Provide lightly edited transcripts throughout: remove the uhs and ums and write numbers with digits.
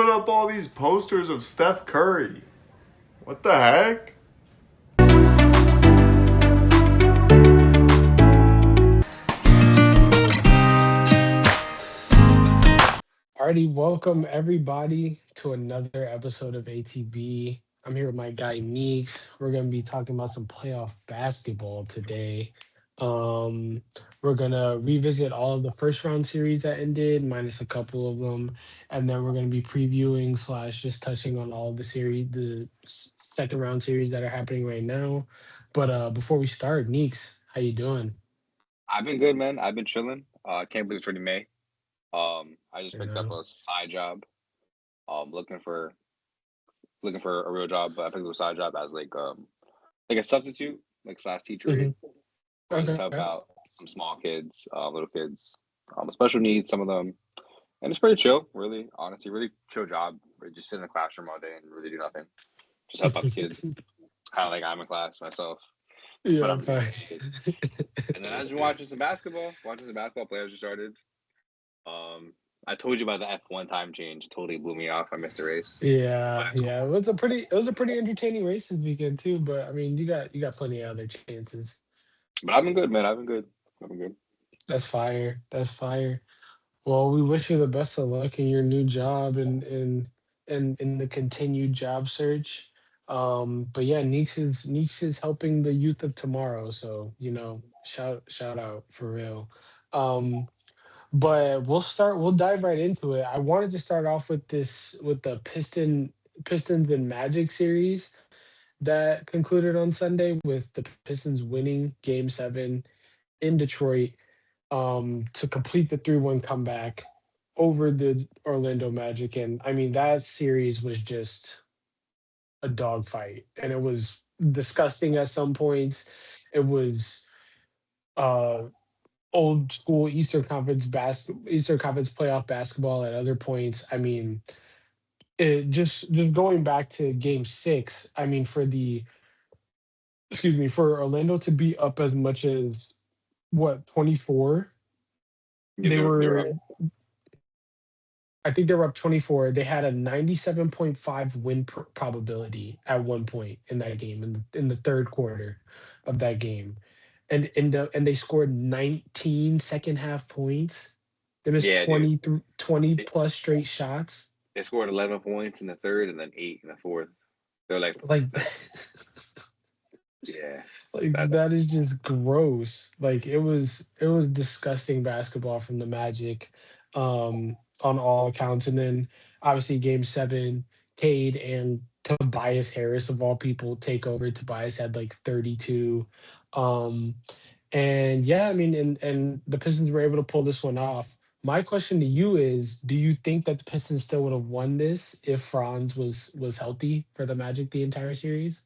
put up all these posters of Steph Curry? What the heck? Alrighty, welcome everybody to another episode of ATB. I'm here with my guy Neeks. We're gonna be talking about some playoff basketball today. Um, we're gonna revisit all of the first round series that ended, minus a couple of them, and then we're gonna be previewing slash just touching on all of the series, second round series that are happening right now. But before we start, Neeks, how you doing? I've been good, man. I've been chilling. Can't believe it's already May. I just You picked up know. a side job. Looking for a real job, but I picked up a side job as like a substitute, like slash teacher, Hmm. where I just Okay. help out some small kids, little kids, with special needs, some of them, and it's pretty chill. Really, honestly, really chill job. We just sit in the classroom all day and really do nothing. Just help out the kids. It's kind of like I'm in class myself, but Yeah, I'm teaching the thanks. kids. And then I've been watching some basketball. Watching some basketball players just started. Um, I told you about the F1 time change. Totally blew me off. I missed the race, but Yeah, it's yeah. cool. It was a pretty entertaining race this weekend too, but I mean you got plenty of other chances. But I've been good, man. I've been good. I've been good. That's fire. That's fire. Well, we wish you the best of luck in your new job and in the continued job search. But yeah, Neeks is helping the youth of tomorrow, so shout out for real. Um, but we'll dive right into it. I wanted to start off with the Pistons and Magic series that concluded on Sunday with the Pistons winning game 7 in Detroit, to complete the 3-1 comeback over the Orlando Magic. And I mean, that series was just a dogfight, and it was disgusting at some points. It was uh old school Eastern Conference playoff basketball at other points. I mean, it just going back to game 6, I mean, for Orlando to be up as much as what, 24? Yeah, They they were up. were I think they were up 24. They had a 97.5 win probability at one point in that game, in the third quarter of that game. And they scored 19 second half points. They missed Yeah, dude. 20 They, plus straight shots. they scored 11 points in the third and then 8 in the fourth. They're like Like that. Yeah, like that. that is just gross. Like it was disgusting basketball from the Magic, on all accounts. And then obviously game 7, Cade and Tobias Harris of all people take over. Tobias had like 32. Um and yeah, I mean, and the Pistons were able to pull this one off. My question to you is, do you think that the Pistons still would have won this if Franz was healthy for the Magic the entire series?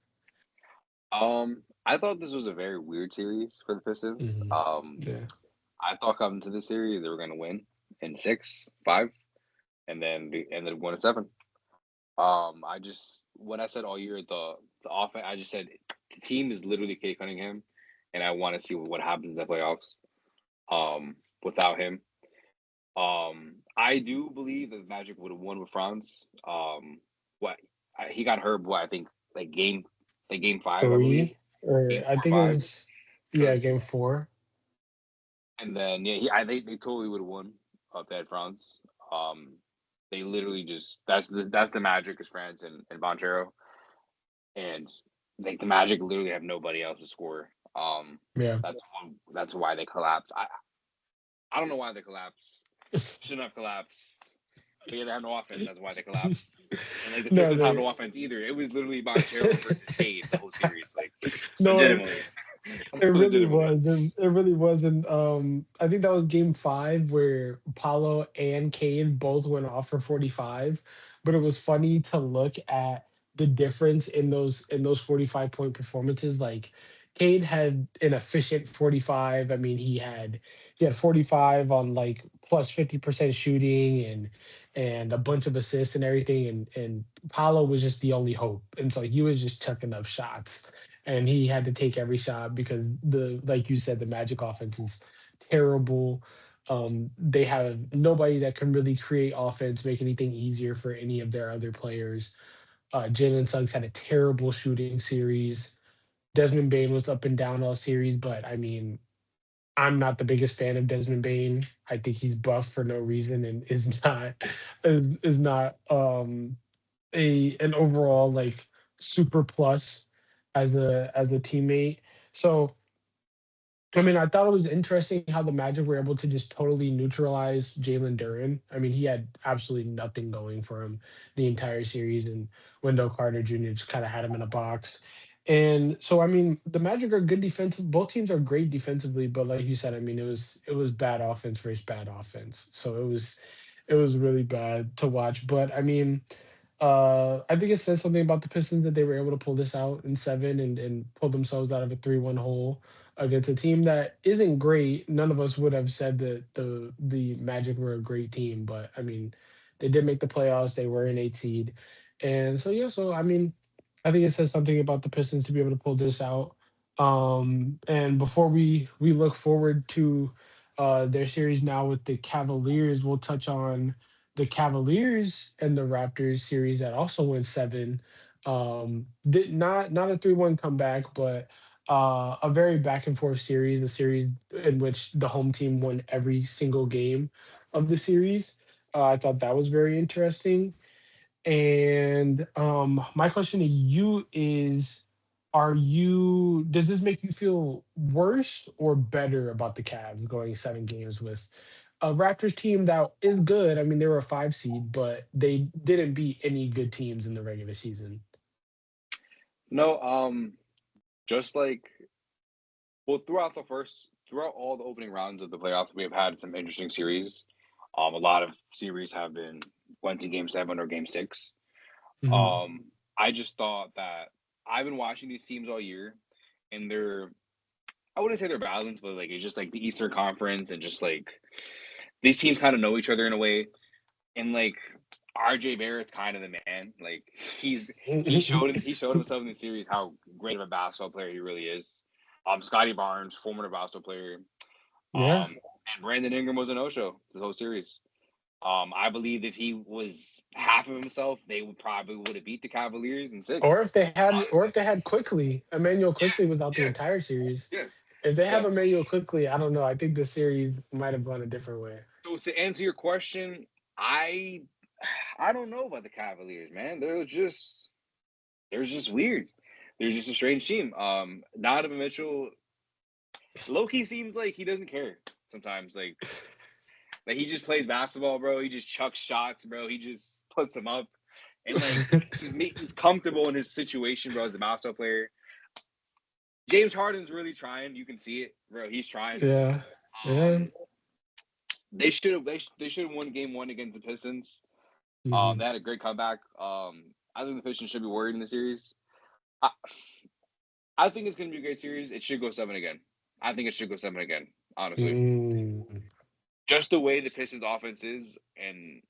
I thought this was a very weird series for the Pistons. Hmm. Yeah. I thought coming to this series they were gonna win in 6-5, and then they ended up winning 7. I just what I said all year, the offense. I just said the team is literally Kate Cunningham, and I want to see what happens in the playoffs. Without him, I do believe that Magic would have won with Franz. What he got hurt, what I think like game 5, I believe, Three, or game I 4 or think it 5, was, yeah, because game 4. and then yeah, they totally would have won up at Franz. Um, they literally just that's the Magic is France and Bonchero. And like the Magic literally have nobody else to score. Yeah. That's why they collapsed. I don't know why they collapsed. Shouldn't have collapsed. But yeah, they have no offense. That's why they collapsed. And like the No, Pistons have they no offense either. It was literally Bonchero versus Cade the whole series. Like no, legitimately, it really legitimately. was. It really was. And I think that was game 5 where Paulo and Kane both went off for 45. But it was funny to look at the difference in those 45-point performances. Like, Kane had an efficient 45. I mean, he had 45 on like plus 50% shooting and a bunch of assists and everything. And Paulo was just the only hope. And so he was just chucking up shots, and he had to take every shot because, like you said, the Magic offense is terrible. They have nobody that can really create offense, make anything easier for any of their other players. Jalen Suggs had a terrible shooting series. Desmond Bain was up and down all series, but I mean, I'm not the biggest fan of Desmond Bain. I think he's buff for no reason and is not is not a an overall like super plus as a teammate. So I mean, I thought it was interesting how the Magic were able to just totally neutralize Jalen Duren. I mean, he had absolutely nothing going for him the entire series, and Wendell Carter Jr. just kind of had him in a box. And so, I mean, the Magic are good defensive. Both teams are great defensively, but like you said, I mean, it was bad offense versus bad offense. So it was really bad to watch. But I mean, I think it says something about the Pistons that they were able to pull this out in seven and pull themselves out of a 3-1 hole against a team that isn't great. None of us would have said that the Magic were a great team, but I mean, they did make the playoffs. They were an 8 seed, and so yeah. So I mean, I think it says something about the Pistons to be able to pull this out. And before we look forward to their series now with the Cavaliers, we'll touch on the Cavaliers and the Raptors series that also went seven. Did not a 3-1 comeback, but a very back and forth series, a series in which the home team won every single game of the series. I thought that was very interesting. And my question to you is, does this make you feel worse or better about the Cavs going 7 games with a Raptors team that is good? I mean, they were a 5 seed, but they didn't beat any good teams in the regular season. No, just like well, throughout all the opening rounds of the playoffs, we have had some interesting series. A lot of series have been went to game seven or game six. Mhm. Um, I just thought that I've been watching these teams all year, and I wouldn't say they're balanced, but like it's just like the Eastern Conference and just like these teams kind of know each other in a way. And like RJ Barrett's kind of the man. Like he showed himself in the series how great of a basketball player he really is. Scotty Barnes, former basketball player, Yeah. and Brandon Ingram was a no-show this whole series. I believe if he was half of himself, they would have beat the Cavaliers in six. Or Honestly, if they had quickly, Emmanuel quickly was out the yeah, entire series. yeah. If they have So, Emmanuel quickly, I don't know. I think the series might have gone a different way. so to answer your question, I, I don't know about the Cavaliers, man. They're just weird. They're just a strange team. Donovan Mitchell, Loki seems like he doesn't care sometimes. Like he just plays basketball, bro. He just chucks shots, bro. He just puts them up, and like he's comfortable in his situation, bro. As a basketball player, James Harden's really trying. You can see it, bro. He's trying. Yeah. Yeah. Um, they should have won game one against the Pistons. Mhm. They had a great comeback. I think the Pistons should be worried in the series. I, I think it's going to be a great series. It should go seven again. I think it should go seven again. Honestly, Mm. just the way the Pistons offense is, and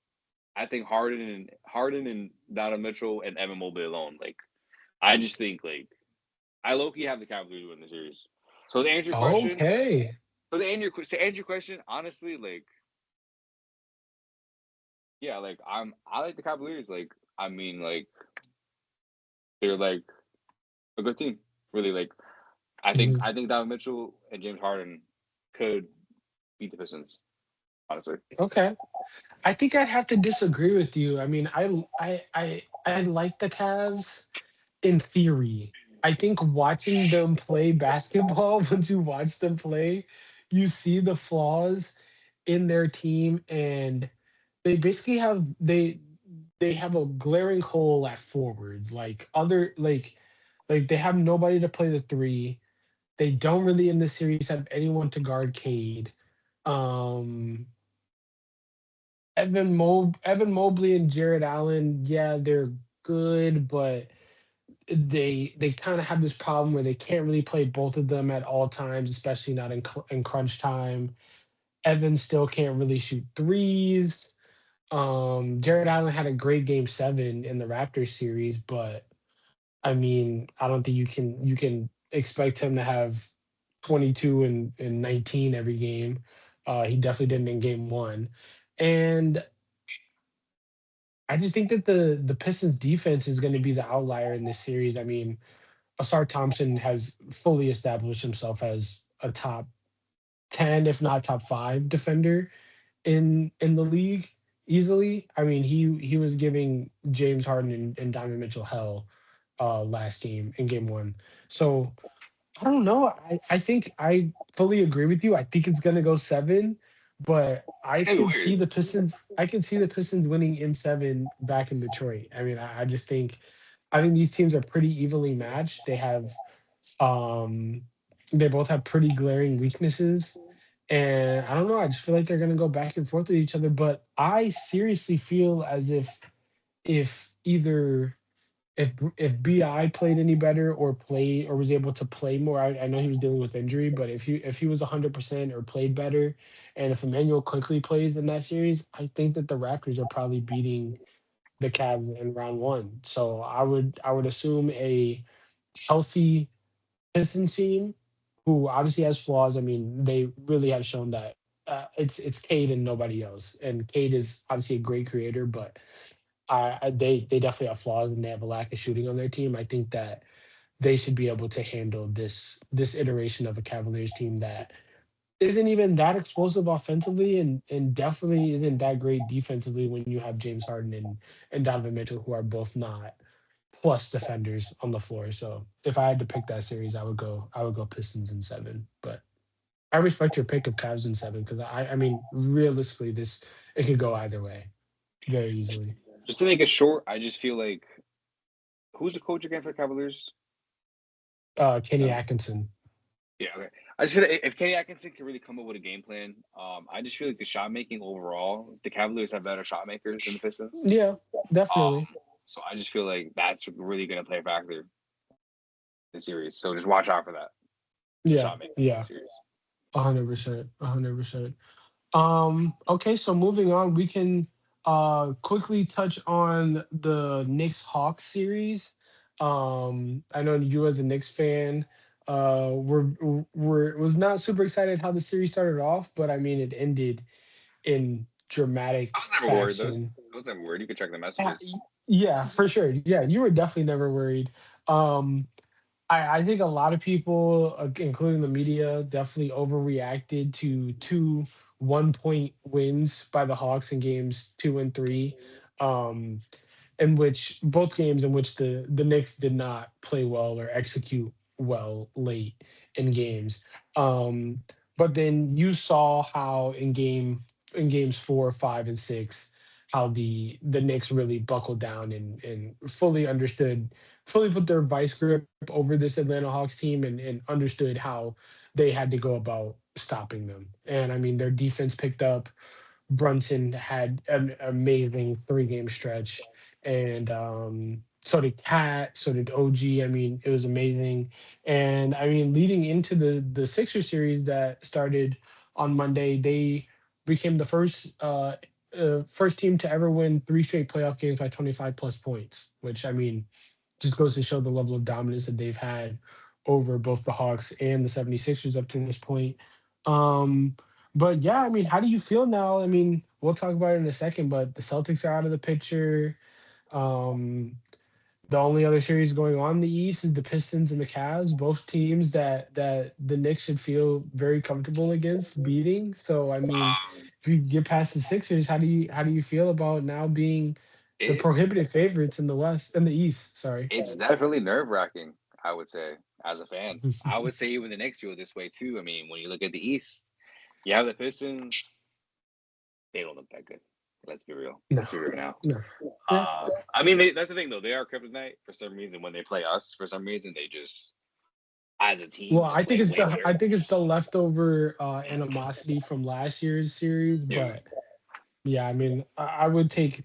I think Harden and Donovan Mitchell and Evan Mobley alone. Like I just think like I low key have the Cavaliers win the series. So to answer your question, Okay. to answer your question, honestly, like yeah, like I like the Cavaliers. Like I mean, like they're like a good team. Really, like Mhm. I think Donovan Mitchell and James Harden could beat the Pistons. Honestly, Okay. I think I'd have to disagree with you. I mean, I like the Cavs in theory. I think watching them play basketball, once you watch them play, you see the flaws in their team, and they basically they have a glaring hole at forward. Like they have nobody to play the three. They don't really in this series have anyone to guard Cade. Um Evan Mobley and Jared Allen, yeah, they're good, but they kind of have this problem where they can't really play both of them at all times, especially not in crunch time. Evan still can't really shoot threes. Jared Allen had a great game seven in the Raptors series, but I mean, I don't think you can expect him to have 22 and 19 every game. He definitely didn't in game one. And I just think that the Pistons defense is going to be the outlier in this series. I mean, Asar Thompson has fully established himself as a top 10, if not top 5 defender in the league easily. I mean, he was giving James Harden and Donovan Mitchell hell last game in game one. So I don't know. I think I fully agree with you. I think it's gonna go 7, but I It's gonna be can see weird. the Pistons. I can see the Pistons winning in 7 back in Detroit. I mean, I just think I think these teams are pretty evenly matched. Um they both have pretty glaring weaknesses. And I don't know. I just feel like they're gonna go back and forth with each other. But I seriously feel as if either if Bi played any better or played or was able to play more. I know he was dealing with injury, but if he was 100% or played better, and if Emmanuel quickly plays in that series, I think that the Raptors are probably beating the Cavs in round one. So I would assume a healthy Pistons team, who obviously has flaws. I mean, they really have shown that it's Cade and nobody else. And Cade is obviously a great creator, but they definitely have flaws and they have a lack of shooting on their team. I think that they should be able to handle this iteration of a Cavaliers team that isn't even that explosive offensively and definitely isn't that great defensively when you have James Harden and Donovan Mitchell, who are both not plus defenders on the floor. So if I had to pick that series, I would go Pistons in 7. But I respect your pick of Cavs in 7 because I mean realistically this it could go either way very easily. Just to make it short, I just feel like who's the coach again for the Cavaliers? Kenny Um, Atkinson. yeah, okay. I just feel like if Kenny Atkinson can really come up with a game plan, I just feel like the shot making overall, the Cavaliers have better shot makers than the Pistons. Yeah, definitely. So I just feel like that's really going to play a factor in the series. So just watch out for that, the Yeah, shot making in the yeah, series. 100%, 100%. Okay, so moving on, we can quickly touch on the Knicks Hawks series. I know you as a Knicks fan were was not super excited how the series started off, but I mean it ended in I dramatic was never worried though. fashion. I was never worried. You can check the Yeah, messages. yeah, for sure. Yeah, you were definitely never worried. Um, I think a lot of people, including the media, definitely overreacted to 2 1-point wins by the Hawks in games 2 and 3. Um, in which both games in which the Knicks did not play well or execute well late in games. Um, but then you saw how in games 4, 5, and 6, how the Knicks really buckled down and fully understood, fully put their vice grip over this Atlanta Hawks team and understood how they had to go about stopping them. And I mean, their defense picked up. Brunson had an amazing 3 game stretch, and so did Cat, so did OG. I mean, it was amazing. And I mean, leading into the Sixer series that started on Monday, they became the first team to ever win 3 straight playoff games by 25 plus points. Which I mean, just goes to show the level of dominance that they've had over both the Hawks and the 76ers up to this point. Um, but yeah, I mean, how do you feel now? I mean, we'll talk about it in a second, but the Celtics are out of the picture. Um, the only other series going on in the East is the Pistons and the Cavs, both teams that the Knicks should feel very comfortable against beating. So I mean, Um, if you get past the Sixers, how do you feel about now being the it prohibitive favorites in the West in the East? Sorry. it's definitely nerve wracking. I would say as a fan, I would say even the Knicks feel this way too. I mean, when you look at the East, you have the Pistons. They don't look that good. Let's be real. No, Let's be real now. no. Yeah. I mean, that's the thing though. They are kryptonite for some reason. When they play us, for some reason, they just as a team Well, just play way I better. think it's the leftover animosity from last year's series, Yeah. but yeah, I mean, I would take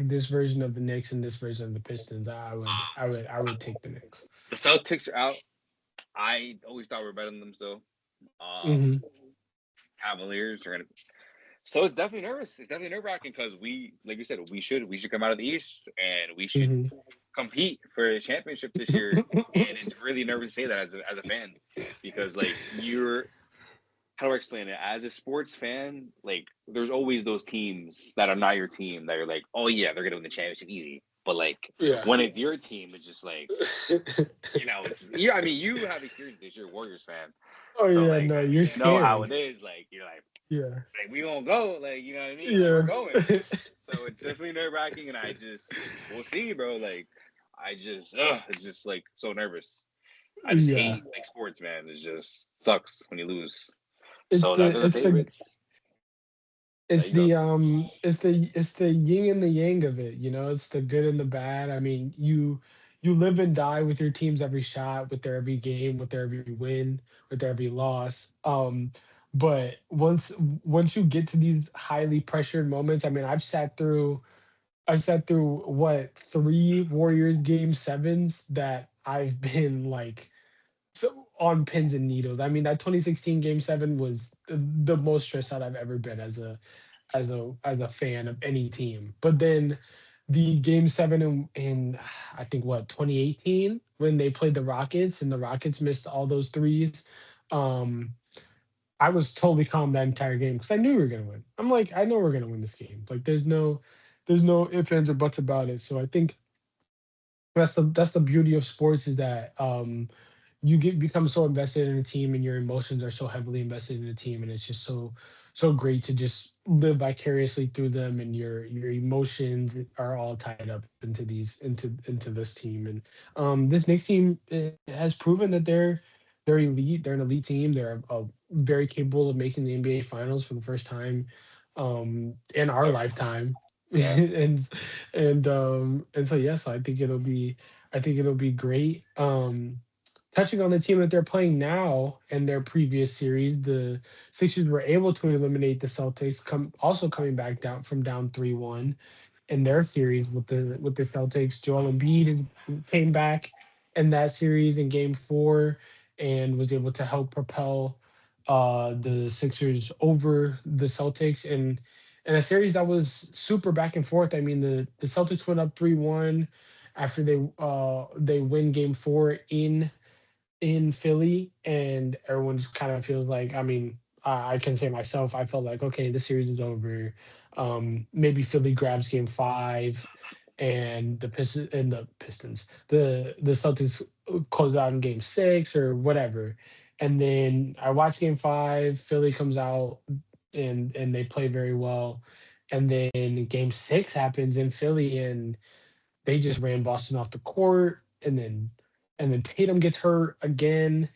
this version of the Knicks and this version of the Pistons. I would take the Knicks. The Celtics are out. I always thought we were better than them still. Um, Hmm. Cavaliers are gonna. So it's definitely nervous. It's definitely nerve wracking because we, like you said, we should come out of the East and we should Hmm. compete for a championship this year. And it's really nervous to say that as a fan because like you're how do I explain it? As a sports fan, like there's always those teams that are not your team that are like, oh yeah, they're gonna win the championship easy. But like Yeah. when it's your team, it's just like it's yeah. I mean, you have experience this. You're a Warriors fan, Oh so yeah, like no, you're you know how it scared. is. Like you're Yeah. like we gonna go. Like you know what I mean? Like we're Yeah. going. So it's definitely nerve wracking, and I just we'll see, bro. Like I just it's just like so nervous. I just Yeah. hate like sports, man. It just sucks when you lose. It's So now they're the the it's the favorites. There it's you go. the yin and the yang of it, it's the good and the bad. I mean, you live and die with your teams every shot, with their every game, with their every win, with their every loss. But once you get to these highly pressured moments, I mean, I've sat through what, three Warriors game sevens that I've been like so on pins and needles. I mean, that 2016 game seven was the most stressed out I've ever been as a fan of any team. But then the game seven in I think what, 2018, when they played the Rockets and the Rockets missed all those threes. Um, I was totally calm that entire game because I knew we were gonna win. I'm like, I know we're gonna win this game. Like, there's no ifs, ands, or buts about it. So I think that's the beauty of sports, is that you become so invested in a team, and your emotions are so heavily invested in a team, and it's just so great to just live vicariously through them, and your emotions are all tied up into this team. And this Knicks team has proven that they're elite. They're an elite team. They're very capable of making the NBA finals for the first time in our Ever. lifetime. Yeah. And so yes, I think it'll be great. Touching on the team that they're playing now and their previous series, the Sixers were able to eliminate the Celtics, coming back down 3-1 in their series with the Celtics. Joel Embiid came back in that series in Game 4 and was able to help propel the Sixers over the Celtics in a series that was super back and forth. I mean, the Celtics went up 3-1 after they win Game 4 in Philly, and everyone just kind of feels like, I mean, I can say myself, I felt like, okay, the series is over. Maybe Philly grabs game five, and the Celtics close out in game six or whatever. And then I watch game five, Philly comes out and they play very well. And then game six happens in Philly, and they just ran Boston off the court, and then Tatum gets hurt again.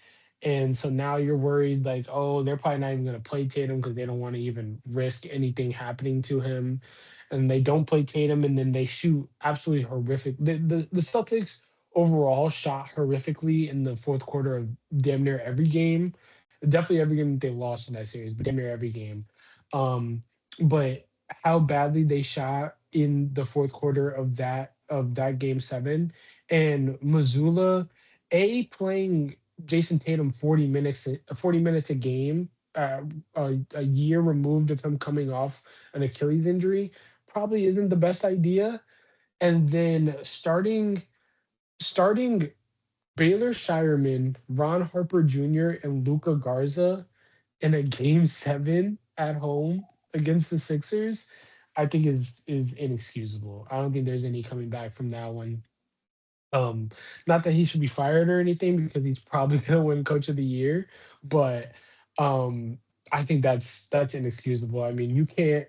And so now you're worried, like, oh, they're probably not even going to play Tatum because they don't want to even risk anything happening to him. And they don't play Tatum, and then they shoot absolutely horrific. The Celtics overall shot horrifically in the fourth quarter of damn near every game. Definitely every game that they lost in that series, but damn near every game. Um, but how badly they shot in the fourth quarter of that game seven, and Missoula playing Jason Tatum 40 minutes a game, a year removed of him coming off an Achilles injury, probably isn't the best idea. And then starting Baylor Shireman, Ron Harper Jr., and Luca Garza in a game seven at home against the Sixers, I think is inexcusable. I don't think there's any coming back from that one. Um, Not that he should be fired or anything, because he's probably gonna win Coach of the Year, but um, I think that's inexcusable. I mean, you can't.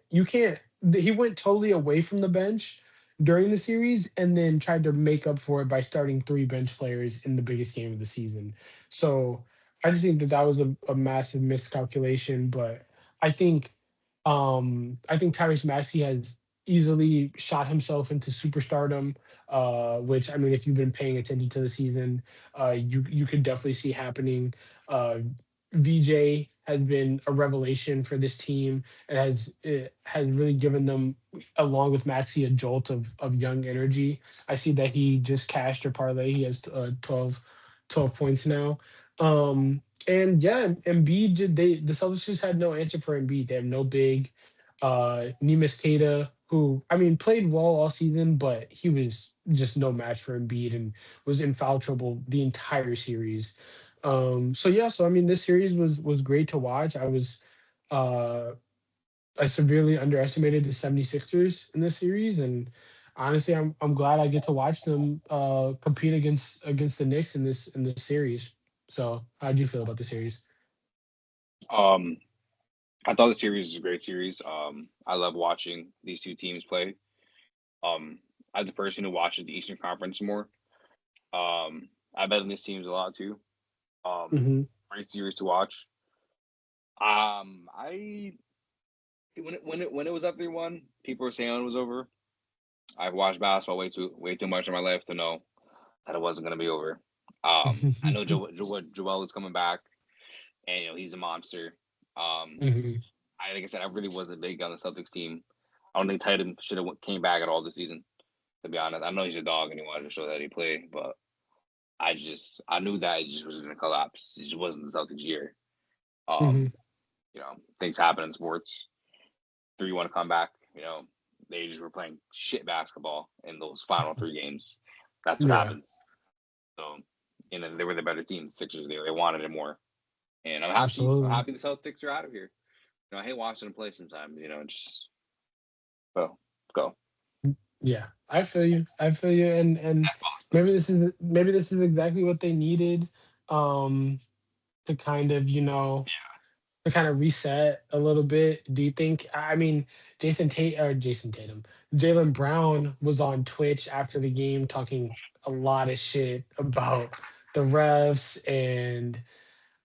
He went totally away from the bench during the series, and then tried to make up for it by starting three bench players in the biggest game of the season. So I just think that was a massive miscalculation. But I think I think Tyrese Maxey has easily shot himself into superstardom, which, I mean, if you've been paying attention to the season, you could definitely see happening. Uh, VJ has been a revelation for this team, and has really given them, along with Maxi, a jolt of young energy. I see that he just cashed a parlay. He has 12 points now. And yeah, Embiid, the Celtics just had no answer for Embiid. They have no big. Neemias Queta, who, I mean, played well all season, but he was just no match for Embiid and was in foul trouble the entire series. So yeah, so I mean, this series was great to watch. Uh, I severely underestimated the 76ers in this series, and honestly, I'm glad I get to watch them compete against the Knicks in this series. So, how'd you feel about the series? Um, I thought the series was a great series. I love watching these two teams play. Um, as a person who watches the Eastern Conference more, I bet on these teams a lot too. Um, Hmm. great series to watch. I when it was up 3-1, people were saying it was over. I've watched basketball way too much in my life to know that it wasn't going to be over. I know Joel is coming back, and he's a monster. Hmm. I like I said, I really wasn't big on the Celtics team. I don't think Titan should have came back at all this season. To be honest, I know he's a dog and he wanted to show that he played, but I knew that it just was going to collapse. It just wasn't the Celtics year. Hmm. Um, things happen in sports. 3-1 comeback. They just were playing shit basketball in those final three games. That's what Yeah, happens. So, they were the better team. The Sixers, they wanted it more, and I'm happy. I'm absolutely. happy the Celtics are out of here. I hate watching them play sometimes. Just go, go. Yeah, I feel you. I feel you. And Boston. maybe this is exactly what they needed, um, to kind of to kind of reset a little bit. Do you think? I mean, Jason Tatum, Jalen Brown was on Twitch after the game talking a lot of shit about the refs and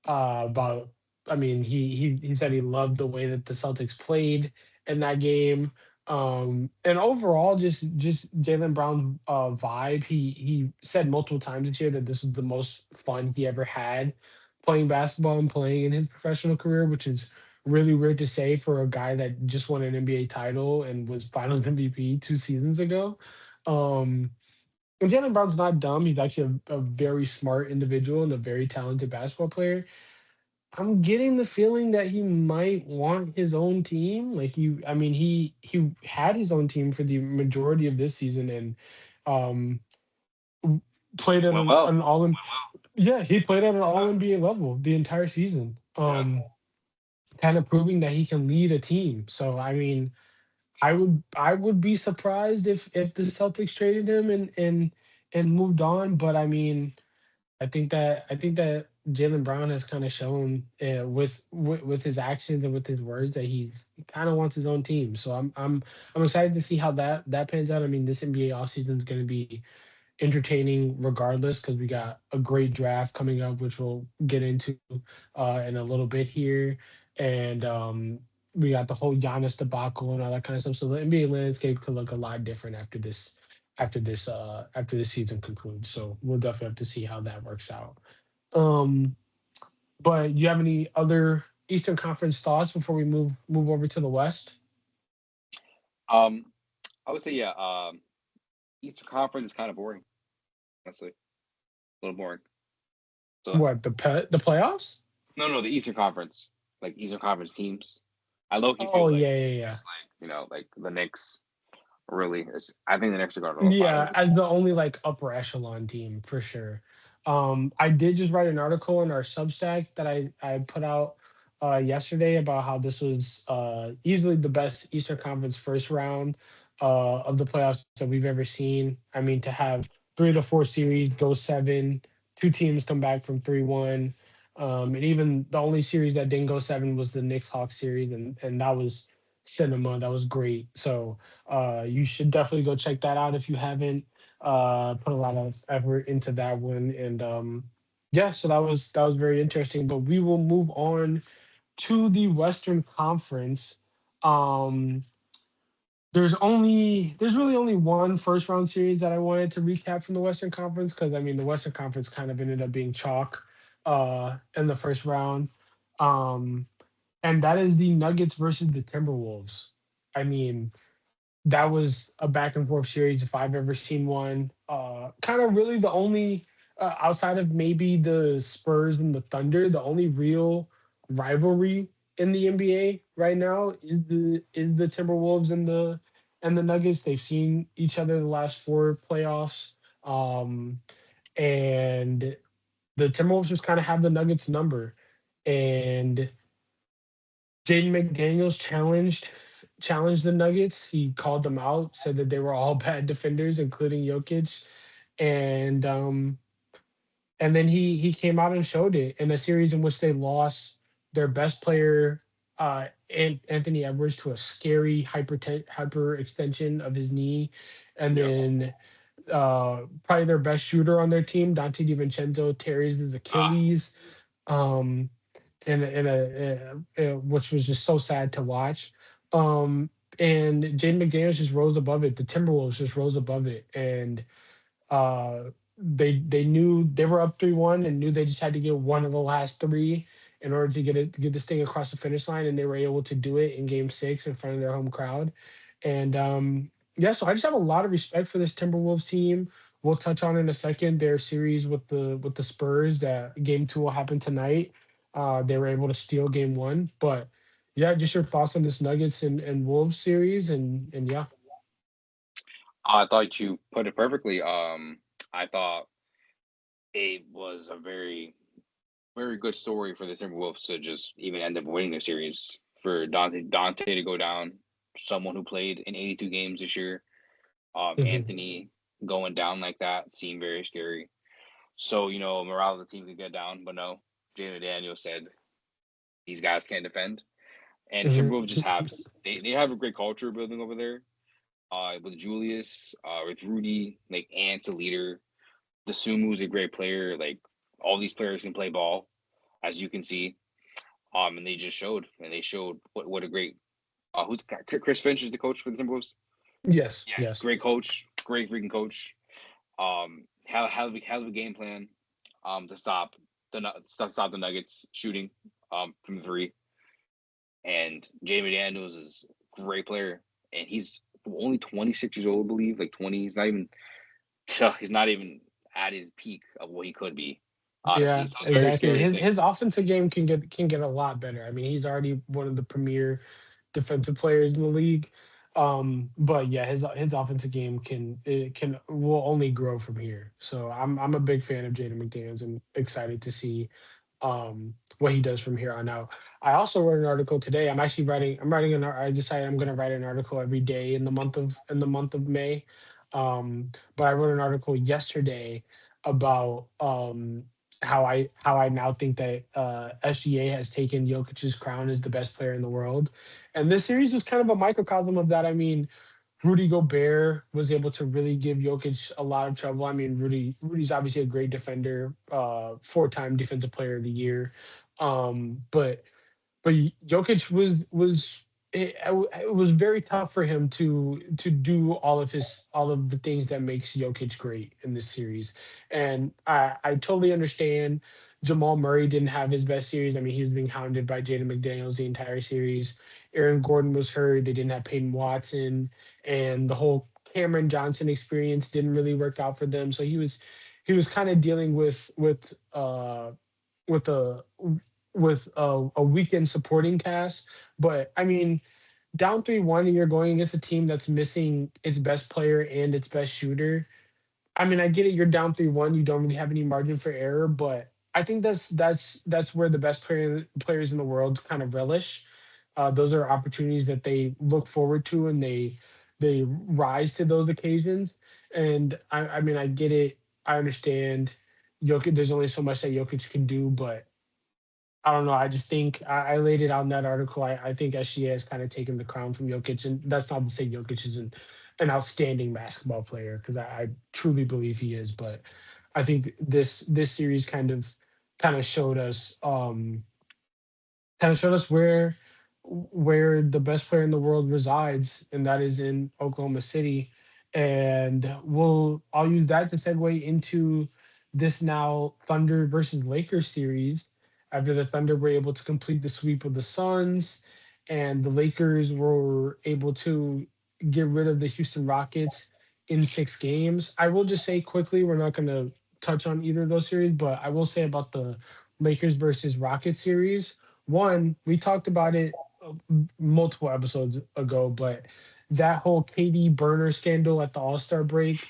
about I mean he said he loved the way that the Celtics played in that game. And overall just Jalen Brown's vibe. He said multiple times this year that this was the most fun he ever had playing basketball and playing in his professional career, which is really weird to say for a guy that just won an NBA title and was finals MVP 2 seasons ago. Um, and Jalen Brown's not dumb. He's actually a very smart individual and a very talented basketball player. I'm getting the feeling that he might want his own team. Like I mean, he had his own team for the majority of this season and um played at Went well. an all yeah, he played at an all NBA level the entire season. Yeah. Kind of proving that he can lead a team. So I mean, I would be surprised if the Celtics traded him and moved on. But I mean, I think that Jalen Brown has kind of shown with his actions and with his words that he kind of wants his own team. So I'm excited to see how that pans out. I mean, this NBA offseason is going to be entertaining regardless because we got a great draft coming up, which we'll get into in a little bit here, and we got the whole Giannis debacle and all that kind of stuff. So the NBA landscape could look a lot different after this season concludes. So we'll definitely have to see how that works out. Um, but you have any other Eastern Conference thoughts before we move over to the West? Um, I would say yeah. Eastern Conference is kind of boring, honestly. A little boring. So What the playoffs? no, no, the Eastern Conference, like Eastern Conference teams. I low key Oh feel like yeah, yeah, it's yeah. just like like the Knicks. Really, I think the Knicks are going to go to the Yeah, finals. as the only like upper echelon team for sure. I did just write an article in our Substack that I put out yesterday about how this was easily the best Eastern Conference first round of the playoffs that we've ever seen. I mean, to have 3 to 4 series go seven, two teams come back from 3-1, and even the only series that didn't go seven was the Knicks Hawks series, and that was cinema. That was great. So you should definitely go check that out if you haven't. Put a lot of effort into that one, and yeah, so that was very interesting. But we will move on to the Western Conference. Um, there's really only one first round series that I wanted to recap from the Western Conference because I mean the Western Conference kind of ended up being chalk in the first round. Um, and that is the Nuggets versus the Timberwolves. I mean, that was a back and forth series if I've ever seen one. Kind of really the only outside of maybe the Spurs and the Thunder, the only real rivalry in the NBA right now is the Timberwolves and the Nuggets. They've seen each other the last four playoffs, and the Timberwolves just kind of have the Nuggets number, and Jaden McDaniels challenged the Nuggets. He called them out, said that they were all bad defenders, including Jokic, and and then he came out and showed it in a series in which they lost their best player, Anthony Edwards, to a scary hyper extension of his knee, and Yep. then probably their best shooter on their team, Dante DiVincenzo, tears his Ah, Achilles. Um, which was just so sad to watch. Um, and Jaden McDaniels just rose above it. The Timberwolves just rose above it, and uh, they knew they were up 3-1 and knew they just had to get one of the last three in order to get this thing across the finish line, and they were able to do it in Game 6 in front of their home crowd. And yeah, so I just have a lot of respect for this Timberwolves team. We'll touch on in a second their series with the Spurs. That Game 2 will happen tonight. They were able to steal Game 1, but yeah, just your thoughts on this Nuggets and Wolves series, and yeah. I thought you put it perfectly. I thought it was a very good story for the Timberwolves to just even end up winning the series. For Dante to go down, someone who played in 82 games this year. Mhm. Anthony going down like that seemed very scary. So morale of the team could get down, but no. Jalen Daniels said these guys can't defend, and Mhm. Timberwolves just have they have a great culture building over there. With Julius, with Rudy, like Ant's a leader. Desumu's a great player. Like all these players can play ball, as you can see. And they just showed, and they showed what a great. Chris Finch is the coach for the Timberwolves. Yes, Yeah, yes. great coach, great freaking coach. Hell of a game plan, to stop the Nuggets shooting, from three. And Jamie Daniels is a great player, and he's only 26 years old, I believe. Like 20, he's not even at his peak of what he could be. Honestly, Yeah, so it's very exactly. scary to His think. offensive game can get a lot better. I mean, he's already one of the premier defensive players in the league. But yeah, his offensive game can will only grow from here. So I'm a big fan of Jaden McDaniels and excited to see what he does from here on out. I also wrote an article today. I decided I'm going to write an article every day in the month of May. But I wrote an article yesterday about how I now think that SGA has taken Jokic's crown as the best player in the world. And this series was kind of a microcosm of that. I mean, Rudy Gobert was able to really give Jokic a lot of trouble. I mean, Rudy's obviously a great defender, four-time defensive player of the year. But Jokic was it was very tough for him to do all of the things that makes Jokic great in this series. And I totally understand Jamal Murray didn't have his best series. I mean, he was being hounded by Jaden McDaniels the entire series. Aaron Gordon was hurt. They didn't have Peyton Watson, and the whole Cameron Johnson experience didn't really work out for them. So he was kind of dealing with a a weekend supporting cast. But I mean, down 3-1 and you're going against a team that's missing its best player and its best shooter. I mean, I get it. You're down 3-1. You don't really have any margin for error, but I think that's where the best players in the world kind of relish. Those are opportunities that they look forward to, and they rise to those occasions. And I mean, I get it. I understand. Jokic, there's only so much that Jokic can do, but I don't know. I just think I laid it out in that article. I think SGA has kind of taken the crown from Jokic, and that's not to say Jokic isn't an outstanding basketball player because I truly believe he is. But I think this series kind of showed us where the best player in the world resides, and that is in Oklahoma City. And I'll use that to segue into this now Thunder versus Lakers series. After the Thunder were able to complete the sweep of the Suns, and the Lakers were able to get rid of the Houston Rockets in 6 games. I will just say quickly, we're not going to touch on either of those series, but I will say about the Lakers versus Rockets series. One, we talked about it multiple episodes ago, but that whole KD burner scandal at the All Star break,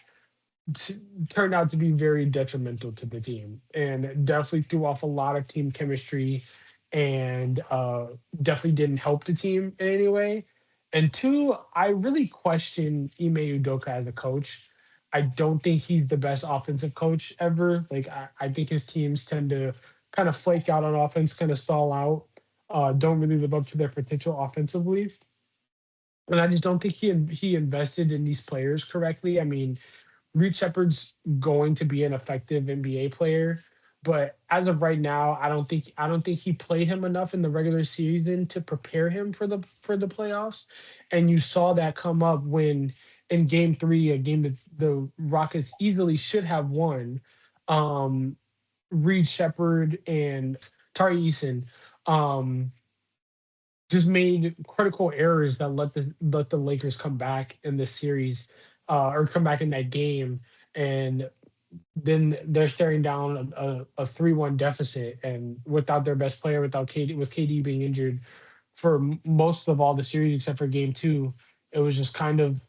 t- turned out to be very detrimental to the team and definitely threw off a lot of team chemistry and definitely didn't help the team in any way. And two, I really question Ime Udoka as a coach. I don't think he's the best offensive coach ever. Like I think his teams tend to kind of flake out on offense, kind of stall out, don't really live up to their potential offensively. And I just don't think he invested in these players correctly. I mean, Reed Shepard's going to be an effective NBA player, but as of right now, I don't think he played him enough in the regular season to prepare him for the playoffs. And you saw that come up when in game 3, a game that the Rockets easily should have won. Um, Reed Shepard and Tari Eason um, just made critical errors that let the Lakers come back in this series, or come back in that game, and then they're staring down a 3-1 deficit, and without their best player, without KD, with KD being injured for most of all the series except for game 2, it was just kind of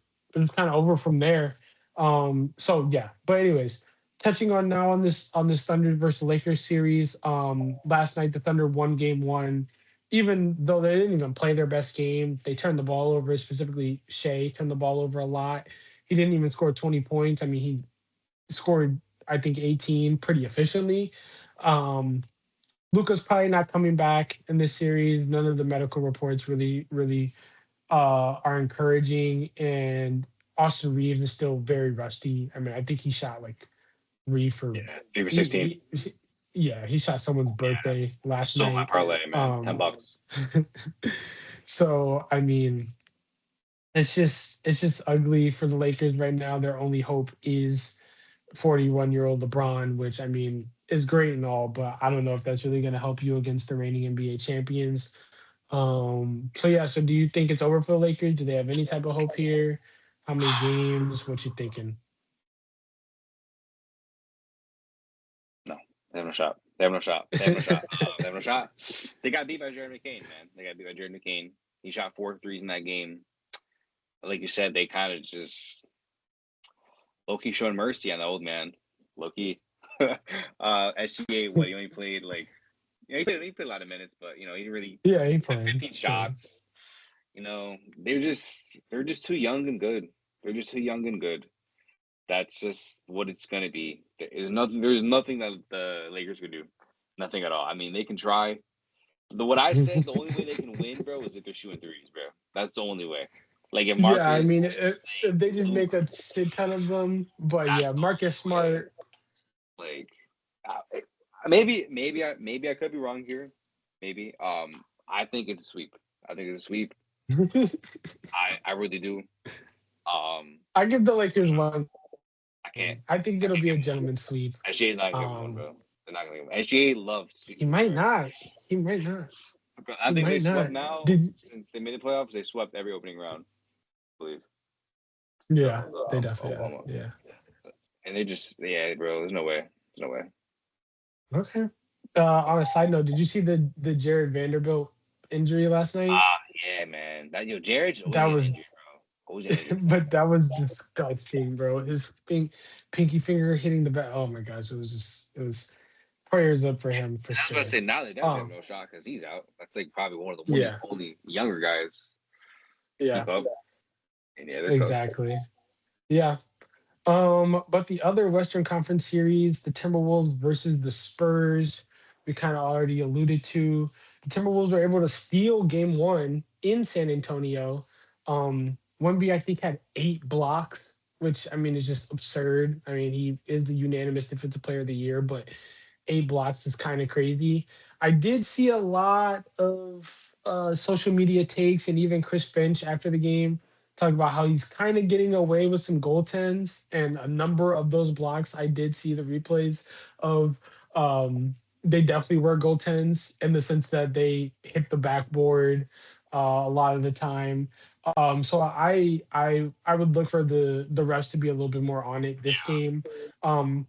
over from there. So yeah, but anyways, touching on now on this Thunder versus Lakers series. Last night the Thunder won game 1, even though they didn't even play their best game. They turned the ball over, specifically Shea turned the ball over a lot. He didn't even score 20 points. I mean, he scored, I think, 18 pretty efficiently. Um, Luca's probably not coming back in this series. None of the medical reports really are encouraging, and Austin Reeves is still very rusty. I mean, I think he shot like three for Yeah, 3 for 16. yeah, he shot someone's Yeah, birthday last stole my night. parlay, man. Um, $10. so I mean, it's just ugly for the Lakers right now. Their only hope is 41-year-old LeBron, which I mean is great and all, but I don't know if that's really going to help you against the reigning NBA champions. So yeah, so do you think it's over for the Lakers? Do they have any type of hope here? How many games? What you thinking? No, they have no shot. They have no shot. They have no shot. They have no shot. They got beat by Jared McCain, man. They got beat by Jared McCain. He shot 4 threes in that game. Like you said, they kind of just low-key showing mercy on the old man. Low-key. SGA, what, he only played like, he played a lot of minutes, but, he really Yeah, he took playing. 15 Playing. shots. They're just too young and good. They're just too young and good. That's just what it's gonna be. There's nothing that the Lakers could do. Nothing at all. I mean, they can try. What I said, the only way they can win, bro, is if they're shooting threes, bro. That's the only way. Like if Yeah, I mean, Marcus, if they like just Luke, make a shit ton of them, but yeah, that's the Marcus only way. Smart. Like maybe I could be wrong here. Maybe. I think it's a sweep. I think it's a sweep. I really do. I give the Lakers one game. I think it'll be a I gentleman's can't sweep. give them one, bro. SGA's not gonna give them Um, one, bro. They're not gonna give them. SGA loves he sweeping might people, bro. not. He might not. I He think they might swept not. now Did since they made the playoffs. They swept every opening round, I believe. So, Yeah, they definitely have. Yeah. and they just, yeah, bro. There's no way. There's no way. Okay. On a side note, did you see the Jared Vanderbilt injury last night? Yeah, man. Jared's always That getting was, injured, bro. Always getting injured. but that was disgusting, bro. His pinky finger hitting the back. Oh my gosh, it was prayers up for him for And I was about to sure. say now they definitely have Um, no shot because he's out. That's like probably one of the only yeah, only younger guys to yeah, keep up. And yeah, they're cooked. exactly. Yeah. But the other Western Conference series, the Timberwolves versus the Spurs, we kind of already alluded to. The Timberwolves were able to steal game 1 in San Antonio. Wemby, I think, had 8 blocks, which I mean is just absurd. I mean, he is the unanimous defensive player of the year, but 8 blocks is kind of crazy. I did see a lot of social media takes and even Chris Finch after the game talk about how he's kind of getting away with some goaltends, and a number of those blocks I did see the replays of. They definitely were goaltends in the sense that they hit the backboard a lot of the time. So I would look for the refs to be a little bit more on it this game. Um,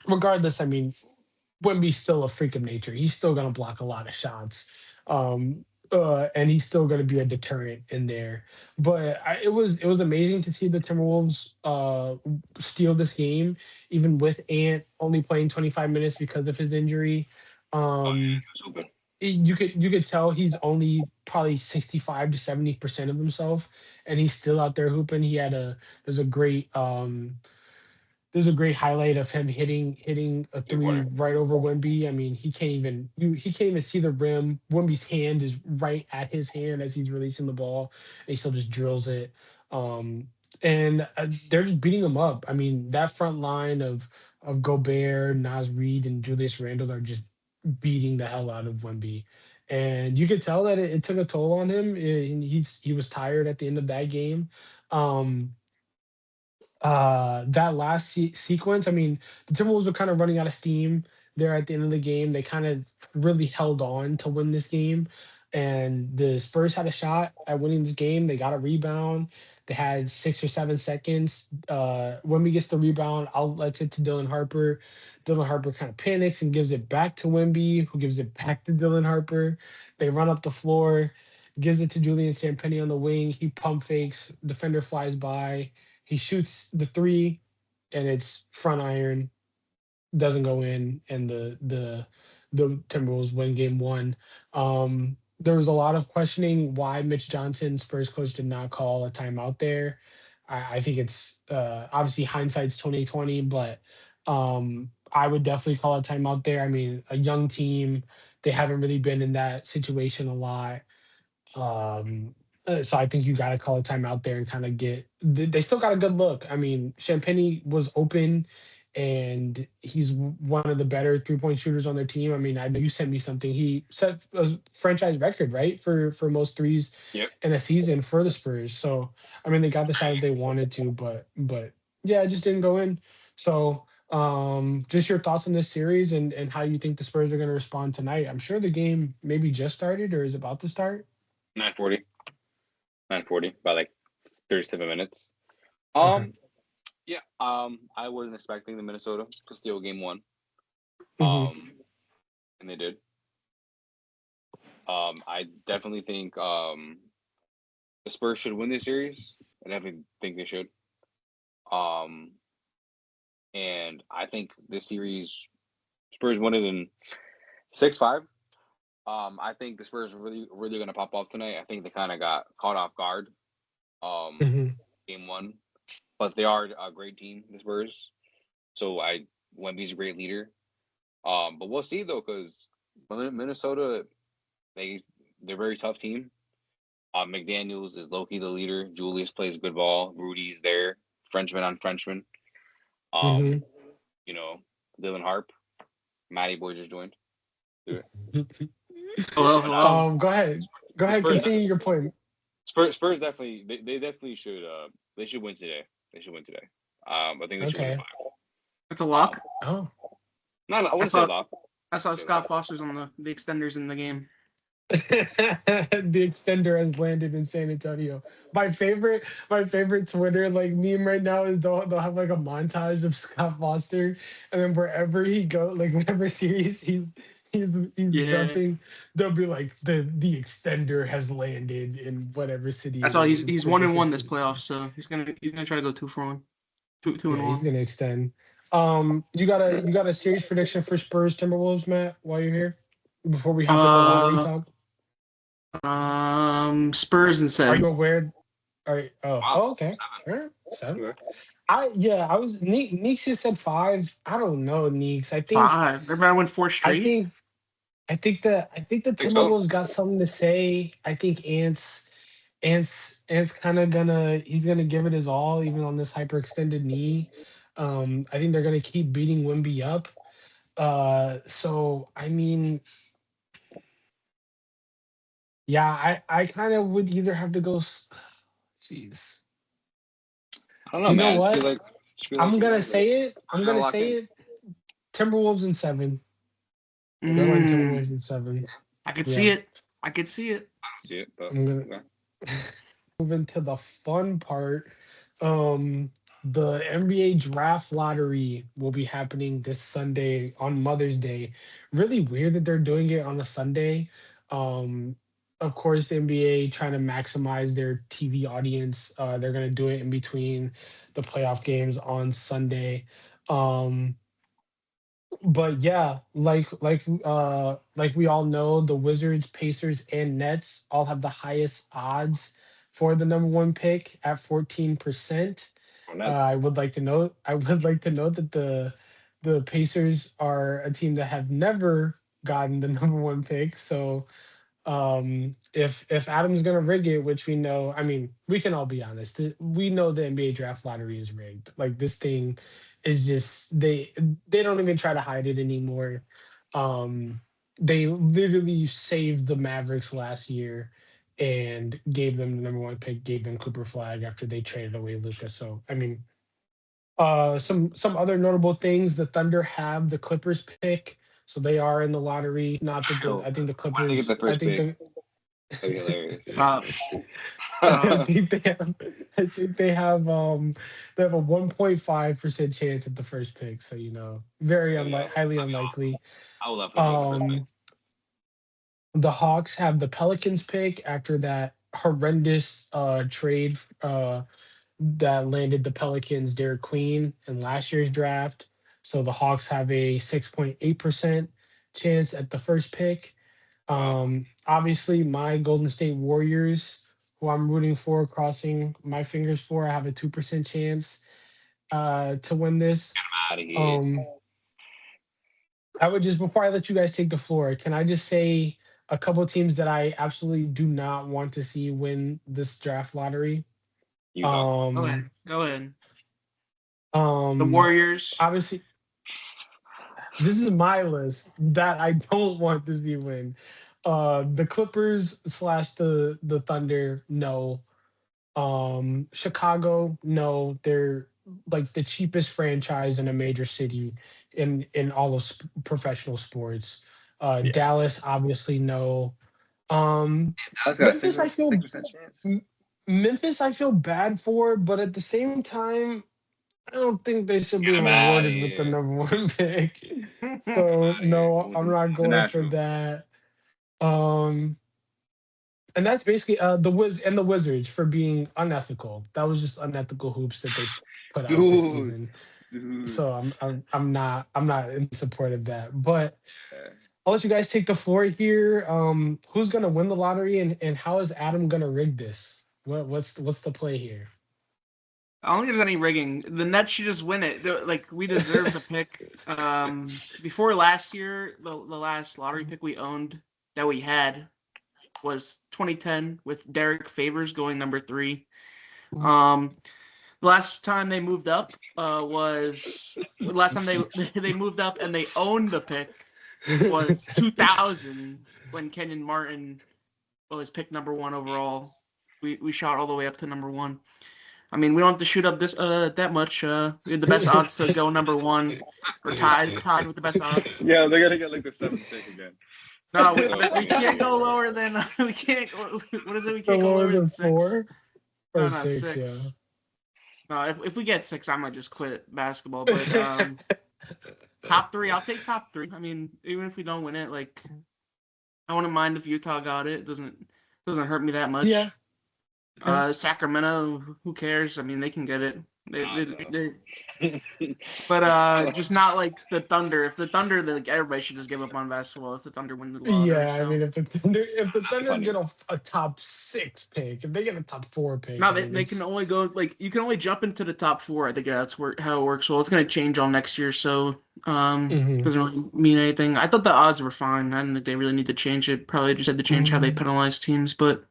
Regardless, I mean, Wemby's still a freak of nature. He's still going to block a lot of shots. Um, and he's still going to be a deterrent in there. But it was amazing to see the Timberwolves steal this game, even with Ant only playing 25 minutes because of his injury. Um, Stupid. you could tell he's only probably 65 to 70% of himself, and he's still out there hooping. There's a great highlight of him hitting a Three three pointer. right over Wemby. I mean, he can't even see the rim. Wemby's hand is right at his hand as he's releasing the ball, and he still just drills it. Um, and they're just beating him up. I mean, that front line of Gobert, Nas Reed, and Julius Randle are just beating the hell out of Wemby. And you could tell that it took a toll on him. And he was tired at the end of that game. Um, that last sequence, I mean, the Timberwolves were kind of running out of steam there at the end of the game. They kind of really held on to win this game, and the Spurs had a shot at winning this game. They got a rebound. They had 6 or 7 seconds. When we gets the rebound, outlets it to Dylan Harper. Dylan Harper kind of panics and gives it back to Wemby, who gives it back to Dylan Harper. They run up the floor, gives it to Julian Sampenny on the wing. He pump fakes. Defender flies by, he shoots the three, and it's front iron, doesn't go in, and the Timberwolves win game one. There was a lot of questioning why Mitch Johnson, Spurs coach, did not call a timeout there. I think it's obviously hindsight's 2020, but I would definitely call a timeout there. I mean, a young team, they haven't really been in that situation a lot. So I think you got to call a timeout there and kind of They still got a good look. I mean, Champagny was open, and he's one of the better 3-point shooters on their team. I mean, I know you sent me something. He set a franchise record, right, for most threes Yep. in a season for the Spurs. So I mean, they got the shot that they wanted to, but yeah, it just didn't go in. So just your thoughts on this series and how you think the Spurs are going to respond tonight. I'm sure the game maybe just started or is about to start. 9:40. 9:40 by like 37 minutes. Okay. Yeah. I wasn't expecting the Minnesota to steal game one. Hmm. And they did. I definitely think the Spurs should win this series. I definitely think they should. Um, and I think this series Spurs won it in 6-5. I think the Spurs are really gonna pop off tonight. I think they kind of got caught off guard. Um, Hmm. game one, but they are a great team, the Spurs. So Wemby's a great leader. But we'll see though, because Minnesota, they they're a very tough team. McDaniels is low key the leader. Julius plays good ball. Rudy's there. Frenchman on Frenchman. Um, Hmm. you know, Dylan Harp, Matty Boy just joined. Do it. Hello, But hello. Go ahead. Go the ahead. Spurs, Continue your point. Spurs definitely they definitely should they should win today. They should win today. I think they should win in Okay. five. It's a lock. Oh. No, I I wouldn't say saw lock. I saw Say lock. Scott Foster's on the extenders in the game. The extender has landed in San Antonio. My favorite Twitter like meme right now is they'll have like a montage of Scott Foster, and then wherever he go, like whatever series he's Yeah, repping, they'll be like the extender has landed in whatever city that's it all. is. He's It's 1-1 this ridiculous. playoff, so he's gonna try to go 2-for-1, two Yeah, and he's one. gonna extend. You got a series prediction for Spurs Timberwolves, Matt, while you're here? Before we hop into lottery Uh, talk. Spurs and Are you 7. aware? Wow. Okay. All right. Seven. Okay. I was Neeks just said five. I don't know, Neeks. 5. Everybody went 4 I straight. think I think the Think so? Timberwolves got something to say. I think Ants kind of he's gonna give it his all even on this hyperextended knee. I think they're gonna keep beating Wimby up. So I mean, yeah, I kind of would either have to go. Jeez, I don't know, you know man. what? Just feel like I'm you gonna know, like say it. I'm you're gonna gonna lock say in. it. Timberwolves in seven. They're Okay. going Mm, Timberwolves in seven. I could see Yeah. it. I could see it. See it, but I'm gonna okay. move into the fun part. Um, the NBA draft lottery will be happening this Sunday on Mother's Day. Really weird that they're doing it on a Sunday. Um, of course, the NBA trying to maximize their TV audience. They're gonna do it in between the playoff games on Sunday. Um, but yeah, like we all know, the Wizards, Pacers, and Nets all have the highest odds for the number one pick at 14%. Or Nets. I would like to note that the Pacers are a team that have never gotten the number one pick. So if Adam's gonna rig it, which we know, I mean, we can all be honest, we know the NBA draft lottery is rigged. Like this thing is just they don't even try to hide it anymore. um they literally saved the Mavericks last year and gave them the number one pick, gave them Cooper Flag after they traded away Lucas. So I mean, some other notable things: the Thunder have the Clippers pick, so they are in the lottery. Not that Yo, I think the when they get the Clippers. I first think pick, the that'd be hilarious. Stop. I Stop. think they have. I think they have a 1.5% chance at the first pick. So very Oh yeah, highly that'd be awesome. unlikely. I would love to go with that pick. Um, the Hawks have the Pelicans pick after that horrendous trade that landed the Pelicans Derek Queen in last year's draft. So the Hawks have a 6.8% chance at the first pick. Wow. Obviously, my Golden State Warriors, who I'm rooting for, crossing my fingers for, I have a 2% chance to win this. Out of here. Um, I would just, before I let you guys take the floor, can I just say a couple teams that I absolutely do not want to see win this draft lottery? Utah. Go Um, ahead. Go ahead. The um, Warriors. Obviously, this is my list that I don't want to see win. The Clippers slash the Thunder, no. Chicago, no. They're like the cheapest franchise in a major city in all of professional sports. Yeah. Dallas, obviously, no. Um, Dallas got a Memphis, I feel 6% chance. Memphis, I feel bad for, but at the same time, I don't think they should be Get him out of rewarded with the here. number one pick. So Out of here. no, Go I'm not with the going for natural. that. Um, and that's basically the Wizards for being unethical. That was just unethical hoops that they put out this Dude. season. Dude. So I'm not in support of that. But Yeah. I'll let you guys take the floor here. Who's gonna win the lottery, and how is Adam gonna rig this? What's the play here? I don't think there's any rigging. The Nets should just win it. Like we deserve the pick. Before last year, the last lottery pick we owned that we had was 2010 with Derek Favors going number 3. The last time they moved up was the last time they moved up and they owned the pick was 2000 when Kenyon Martin was picked number 1 overall. We shot all the way up to number 1. I mean, we don't have to shoot up this that much. We had the best odds to go number 1, or tied with the best odds. Yeah, they're gonna get like the 7th pick again. No, we can't go lower than we can't. What is it? We can't go lower than 6. 4 No, or not 6, 6. yeah. No, if we get 6, I might just quit basketball. But top 3, I'll take top 3. I mean, even if we don't win it, like I wouldn't mind if Utah got it. It doesn't hurt me that much. Yeah. Sacramento, who cares? I mean, they can get it. But just not like the Thunder. If the Thunder, like everybody should just give up on basketball. If the Thunder win the lottery, Yeah, I so. mean, if the Thunder funny. get a top 6 pick, if they get a top 4 pick, No, I they, mean, they can only go like you can only jump into the top 4. I think that's how it works. Well, it's gonna change all next year, so Mhm. doesn't really mean anything. I thought the odds were fine. I didn't think they really need to change it. Probably just had to change how they penalize teams, but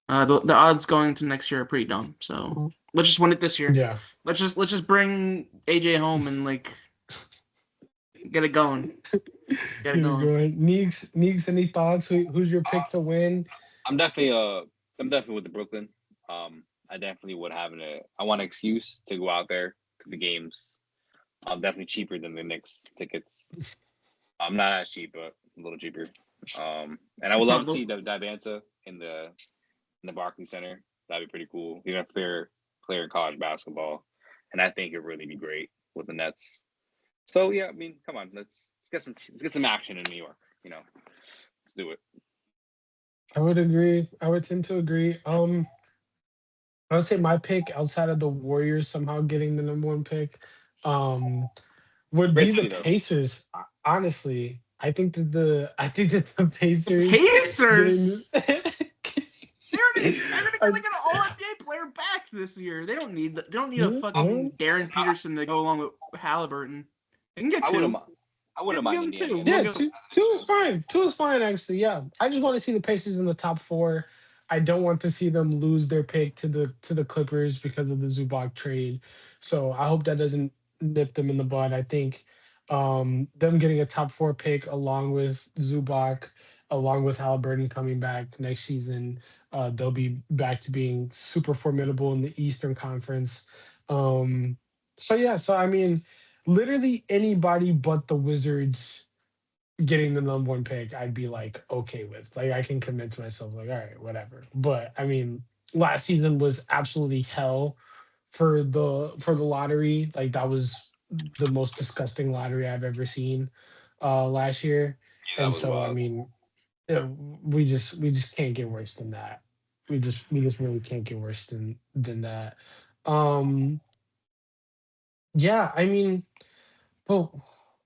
the odds going into next year are pretty dumb. So let's just win it this year. Yeah. Let's just bring AJ home and like get it going. Get it going. Neeks, any thoughts? Who's your pick to win? I'm definitely with the Brooklyn. I definitely would have I want an excuse to go out there to the games. I'm definitely cheaper than the Knicks tickets. I'm not as cheap, but a little cheaper. And I would love to see Davanta in the Barclays Center. That'd be pretty cool. Even if they're player in college basketball, and I think it'd really be great with the Nets. So yeah, I mean, come on, let's get some action in New York. Let's do it. I would agree. I would tend to agree. I would say my pick outside of the Warriors somehow getting the number one pick, um, would Great be the city though. Pacers. Honestly, I think that the The Pacers getting. Pacers. They're gonna get I, like an All NBA player back this year. They don't need a yeah. fucking Darren Peterson to go along with Halliburton. They can get I wouldn't. two. I wouldn't Give mind them Indiana two. getting We'll Yeah, two. go. two is fine. Two is fine actually. Yeah, I just want to see the Pacers in the top four. I don't want to see them lose their pick to the Clippers because of the Zubac trade. So I hope that doesn't nip them in the bud. I think them getting a top four pick along with Zubac, along with Halliburton coming back next season, they'll be back to being super formidable in the Eastern Conference. Um, so yeah, so I mean, literally anybody but the Wizards getting the number one pick, I'd be like okay with. Like I can commit to myself, like, all right, whatever. But I mean, last season was absolutely hell for the lottery. Like that was the most disgusting lottery I've ever seen last year. Yeah, And that was so I wild. mean, we just can't get worse than that. We just really can't get worse than that. Um yeah, I mean, but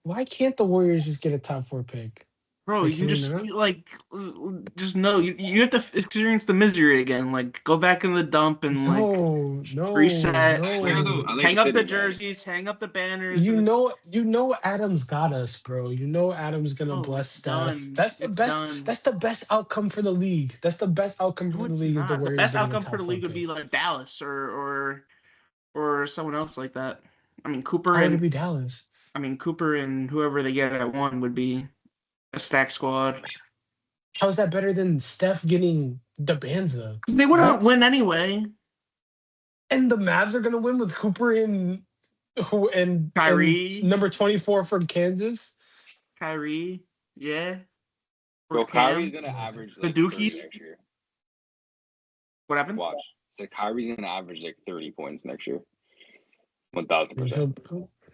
why can't the Warriors just get a top four pick? Bro, Like, can we not? just know you have to experience the misery again. Like go back in the dump and like No, no, reset. I like though. I no. like the Hang up the city, man. jerseys, hang up the banners, You and know, you know, Adams got us, bro. You know, Adams gonna oh, bless it's Steph. done. That's the It's best. done. That's the best outcome for the league. That's the best outcome No, for the it's league is the not. The Warriors best getting a outcome for top the four league would be pick. like Dallas or someone else like that. I mean How would it be Dallas? Cooper and whoever they get at one would be a stack squad. How's that better than Steph getting the Banza? Because they wouldn't What? win anyway. And the Mavs are gonna win with Cooper who and Kyrie, number 24 from Kansas. Kyrie, yeah. Or Bro, Kyrie's Cam. gonna average The like 30 Dookies. next year. What happened? Watch. So Kyrie's gonna average like 30 points next year. 1000%.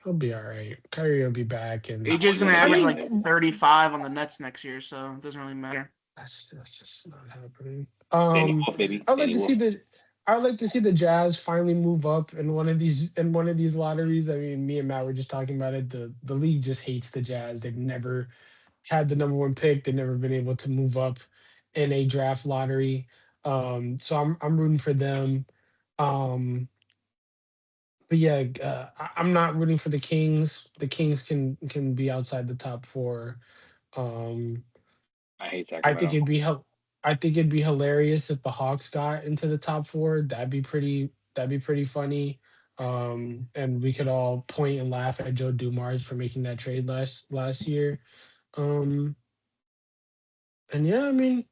He'll be all right. Kyrie will be back, and AJ's He's gonna gonna I be average on the mean, like Knicks. 35 on the Nets next year, so it doesn't really matter. that's just not happening. Danny Wolf, baby. I'd like Danny to Wolf. see the I'd like to see the Jazz finally move up in one of these lotteries. I mean, me and Matt were just talking about it. The league just hates the Jazz. They've never had the number one pick. They've never been able to move up in a draft lottery. So I'm rooting for them. Um, but yeah, I'm not rooting for the Kings. The Kings can be outside the top four. Um, I hate I think Sacramento. it'd be I think it'd be hilarious if the Hawks got into the top four. That'd be pretty funny. And we could all point and laugh at Joe Dumars for making that trade last year. Um, and yeah, I mean,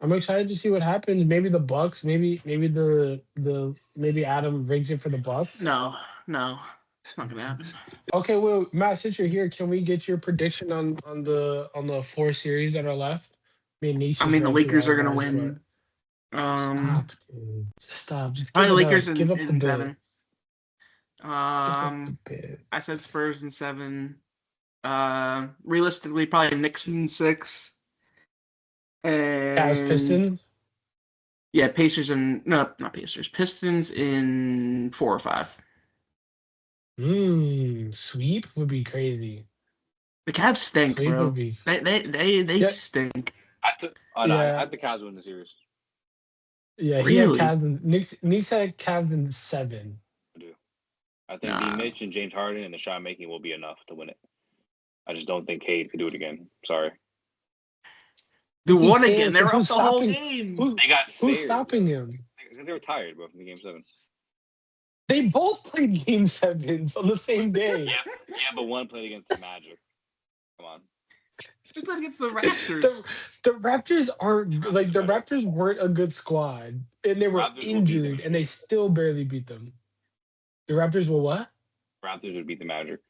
I'm excited to see what happens. Maybe the Bucks, maybe Adam rigs it for the Bucks. No, no, it's not gonna happen. Okay, well, Matt, since you're here, can we get your prediction on the four series that are left? I mean, Niche I just mean, the ran through Lakers all are of gonna ours, but win. Um, stop, dude. Stop. Just Probably give the it Lakers up. Give up the in bit. seven. Just give up the Um, bit. I said Spurs in seven. Realistically, probably Knicks in six. Cavs And Pistons. yeah, Pacers and no, not Pacers. Pistons in 4 or 5. Sweep would be crazy. The Cavs stink, Sweep would bro. be. They Yeah, stink. I yeah, had the Cavs win the series. yeah. He had Really? Cavs. Knicks had Cavs in 7. I do. I think D. Nah. Mitch and James Harden and the shot making will be enough to win it. I just don't think Cade could do it again. Sorry. They He won can't again. They because were up who's the whole stopping? game. They got Who's spared, stopping bro. him? Because they were tired, bro, from the game 7. They both played game sevens on the same day. Yeah, but one played against the Magic. Come on. Just like against the The, Raptors. the Raptors aren't like the better. Raptors weren't a good squad, and they were Raptors will beat them injured, in a and they game. still barely beat them. The Raptors were what? Raptors would beat the Magic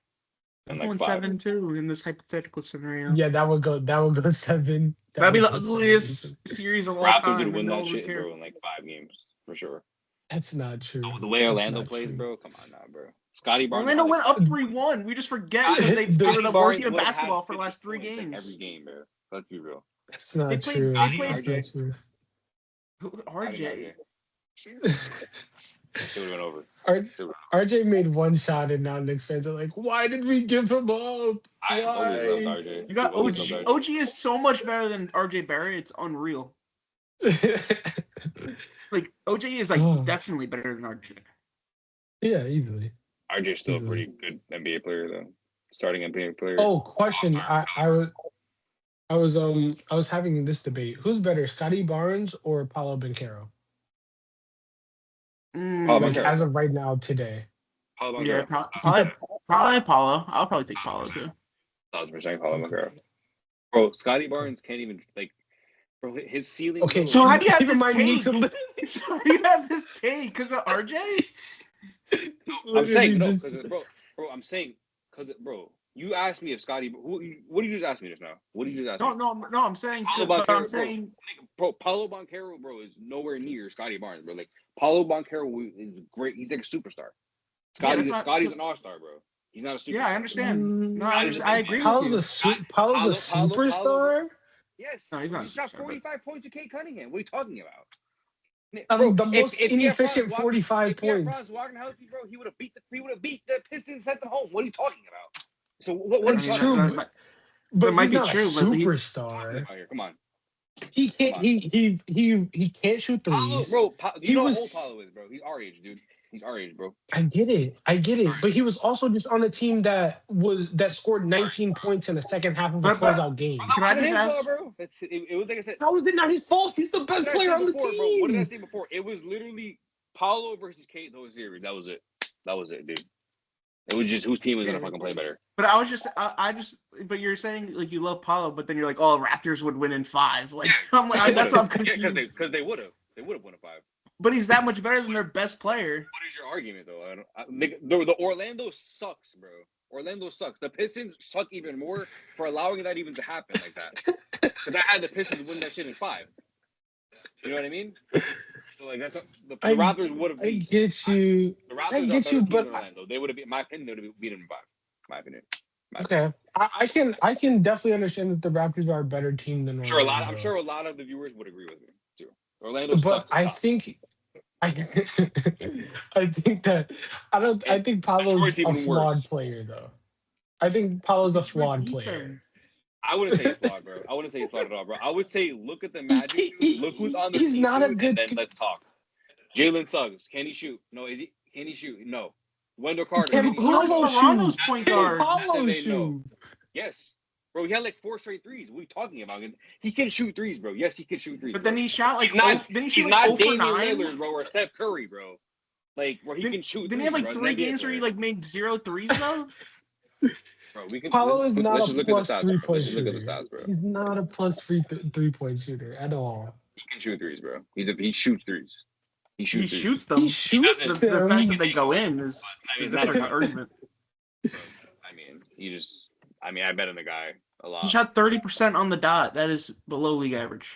in Won like 5. 7-2 in this hypothetical scenario. Yeah, that would go. That would go 7. That'd be would the go 7. ugliest series of all Raptors time, would and win no that one would shit, care. bro, in like 5 games for sure. That's not true. The way That's Orlando not plays, true. bro. Come on now, bro. Scotty Barnes. Orlando went up 3-1. We just forget because they were the worst team in basketball for the last 3 like games. every game, bro. Let's be real. That's They not played. true. They Scotty, played That's not RJ. true. Scotty and RJ. RJ. That shit would have been over. R- Shit would've- RJ made one shot, and now Knicks fans are like, "Why did we give him up? I have always loved Why?" RJ. You We've got always loved OG. RJ. OG is so much better than RJ Barrett. It's unreal. Like OJ is like Oh, definitely better than RJ. yeah, easily, RJ's still a easily. pretty good NBA player though. Starting NBA player. Oh, question. All-star. I was having this debate. Who's better, Scotty Barnes or Paulo Banchero? Paulo Like Banchero. as of right now, today. Paulo Yeah, Banchero. probably Apollo. I'll probably take Apollo too. 1,000% Paulo Okay. Banchero. Bro, Scotty Barnes can't even like. Bro, his ceiling. Okay, Bro, So how do you have keep in this mind, take? Nick's a li- So you have this take because of RJ? I'm saying literally no, just because bro, I'm saying because bro, you asked me if Scotty. What did you just ask me just now? What did you just ask me? No. I'm saying, Paulo but I'm Banchero, saying, bro, Paulo Banchero, bro, is nowhere near Scotty Barnes, bro. Like Paulo Banchero is great. He's like a superstar. Scotty's an all-star, bro. He's not a superstar. yeah, I understand. No, Scotty's I agree with Paulo's you. Paulo's a superstar. Yes, No, he's bro, not he a shot superstar, but 45 points to Kate Cunningham. What are you talking about? I Bro, mean, the most if he had Franz inefficient Wagner, 45 if he had points. Franz Wagner healthy, bro, he would have beat the Pistons, sent them home. What are you talking about? So what are That's you I mean, talking true, about? that but might he's be not a true, but What are you superstar. talking about here? Come on. He can't. He can't shoot Paulo, threes. bro, do you He know how was. old Paulo is, bro? He's our age, dude. He's our age, bro. I get it. But he was also just on a team that scored 19 points in the second half of a but closeout game. That can I wasn't just his fault, ask? bro. It was like I said. How is it not his fault? He's the What best did I player say on the before, bro? What did I team. say before? It was literally Paulo versus Kate the whole series. That was it. That was it, dude. It was just whose team was gonna fucking play better. But I was just, but you're saying like you love Paulo, but then you're like, oh, Raptors would win in 5. Like, I'm like, that's why I'm confused. Yeah, because they would have won a 5. But he's that much better than their best player. What is your argument though? The Orlando sucks, bro. Orlando sucks. The Pistons suck even more for allowing that even to happen like that. Because I had the Pistons win that shit in 5. You know what I mean? So like that's not, the Raptors would have. I get you. The Raptors I are a get better you, team but than Orlando. They would have, in my opinion, they would have beaten them in 5. My opinion. okay. I can definitely understand that the Raptors are a better team than Sure, Orlando. I'm sure a lot of the viewers would agree with me too. Orlando But sucks. I think I think that I think Paolo's Detroit's a even flawed worse. player though. I think Paolo's a flawed Beat player. them. I wouldn't say he's flawed, bro. I wouldn't say he's flawed at all, bro. I would say look at the Magic, look who's on the He's team, not a dude, good. and then let's talk. Jalen Suggs, can he shoot? No, is he? Can he shoot? No. Wendell Carter, Can can he Who is Paolo shoot? Toronto's shoot? point Can guard? Paolo They know. shoot? Yes. Bro, he had like 4 straight threes. What are you talking about? He can shoot threes, bro. Yes, he can shoot threes. But bro. then he shot like, he's shoot not like 0 for Damian 9? Lillard, bro, or Steph Curry, bro. Like where he can shoot. Didn't he have threes, like bro, 3 as an NBA games where he player. like made 0 threes though? Bro, we can. Paolo is not Let's a just look at the plus stats. Bro. 3-point Let's just look at shooter. the stats, bro. He's not a plus 3-point shooter at all. He can shoot threes, bro. He shoots threes. He He shoots threes. shoots them. He shoots The them. fact that they go in is I mean, a different argument. I mean, I bet on the guy a lot. He shot 30% on the dot. That is below league average.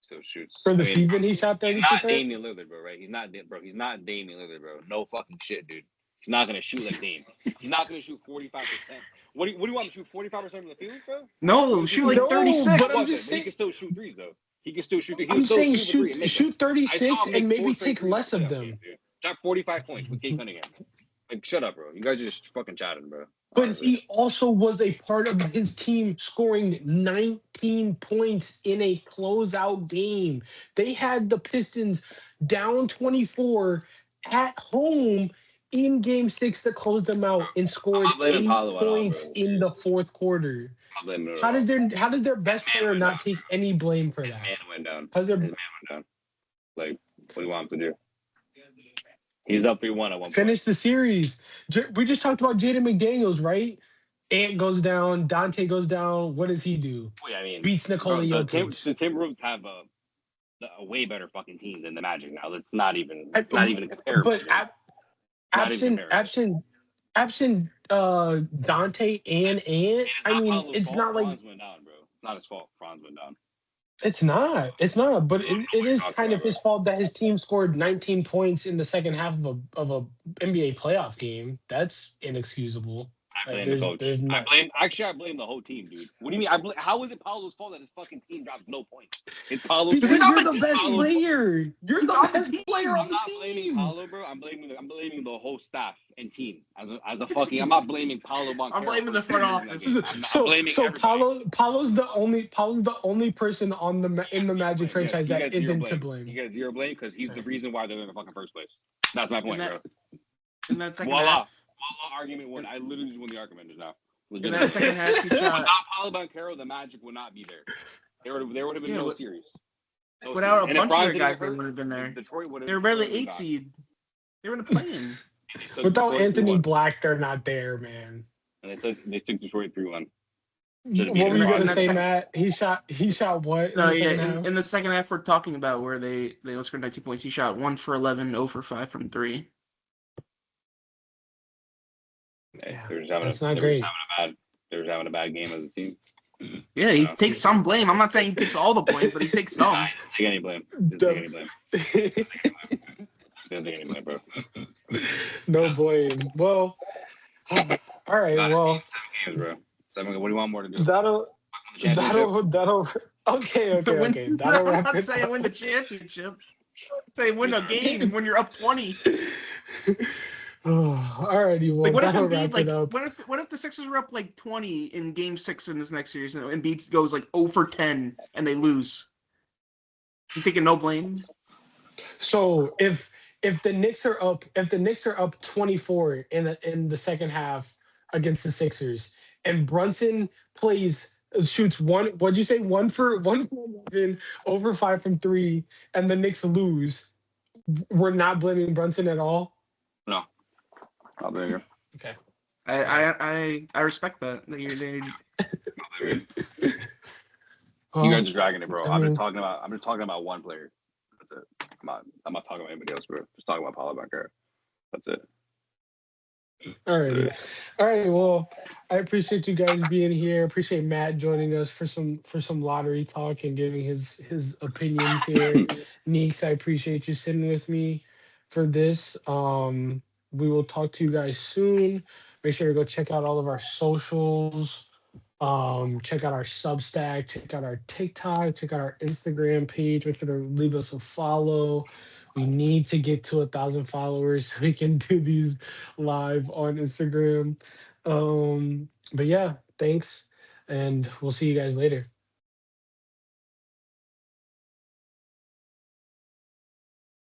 Still shoots. For the season, he shot 30%. He's not Damian Lillard, bro. Right? He's not Damian Lillard, bro. No fucking shit, dude. He's not gonna shoot like Dame. He's not gonna shoot 45%. What do you want him to shoot 45% from the field, bro? No, shoot like No, 36. but I'm just But he saying. can still shoot threes, though. He can still shoot threes. I'm saying shoot 36 and maybe take less of them. Shot 45 points with Kate Cunningham. Like, shut up, bro. You guys are just fucking chatting, bro. But he also was a part of his team scoring 19 points in a closeout game. They had the Pistons down 24 at home in Game 6 to close them out and scored 8 points in the fourth quarter. How did their best player not take any blame for that? His man went down. How's their His man went down. Like, what do you want him to do? He's up 3-1 at one point. Finish the series. We just talked about Jaden McDaniels, right? Ant goes down. Dante goes down. What does he do? Yeah, I mean, Beats Nikola Jokic. The Timberwolves have a way better fucking team than the Magic now. That's not even comparable. But absent Dante and Ant, I mean, it's not like Franz went down, bro. Not his fault. Franz went down. It's not. But it is kind of his fault that his team scored 19 points in the second half of a NBA playoff game. That's inexcusable. I Like blame the coach. there's not. I blame the whole team, dude. What do you mean? How is it Paulo's fault that his fucking team drops no points? It's Paulo's Because he's fault. on you're the the best team. player. You're He's the on the best team. player on I'm the not blaming team. Paulo, bro. I'm blaming the whole staff and team as a fucking. I'm not blaming Paulo Montero. I'm blaming the front office. I'm So blaming everybody. Paulo's the only person on in the Magic franchise He that gets zero isn't to blame. blame. He gets zero blame because he's the Right. reason why they're in the fucking first place. That's my point, that- bro. In that second Voila. half, Argument won. I literally just won the argument just now. in that Legitimately. second half, he shot Without Paulo Montero, the Magic would not be there. There would have been no series. No without series. a And if bunch of Brian their didn't guys. get They hurt, would have been there. Detroit would have. They were barely Detroit 8 would've seed. They were in the play-in. took Without Detroit Anthony 3-1. Black, they're not there, man. And they took Detroit 3-1. What were you gonna in that say, second- Matt? He shot what in So the yeah, second half? in the second half, we're talking about where they only scored 19 points. He shot 1 for 11, 0 for 5 from 3. Yeah, They're just that's not great. having a bad game as a team. Yeah, he takes some blame. I'm not saying he takes all the blame, but he takes some. Nah, he doesn't take any blame. He doesn't take any blame, bro. No blame. Well, all right. Got his Well, team 7 games, bro. 7. What do you want more to do? that'll. Okay. That'll I'm wrap not it saying up. win the championship. Say win a game when you're up 20. Alrighty, well, Like what if that'll Embiid wrap like it up. what if the Sixers were up like 20 in Game 6 in this next series and Embiid goes like 0 for 10 and they lose? You taking no blame? So if the Knicks are up 24 in the second half against the Sixers, and Brunson shoots one, what'd you say, 1 for 11, over 5 from 3, and the Knicks lose, we're not blaming Brunson at all? No. I'll blame you. Okay. I respect that. You guys are dragging it, bro. I I'm mean- just talking about one player. That's it. I'm not talking about anybody else, bro. Just talking about Paulo Montero. That's it. All right. Well, I appreciate you guys being here. Appreciate Matt joining us for some lottery talk and giving his opinions here. Neeks, I appreciate you sitting with me for this. We will talk to you guys soon. Make sure to go check out all of our socials. Check out our Substack. Check out our TikTok. Check out our Instagram page. Make sure to leave us a follow. We need to get to 1,000 followers so we can do these live on Instagram. But yeah, thanks, and we'll see you guys later.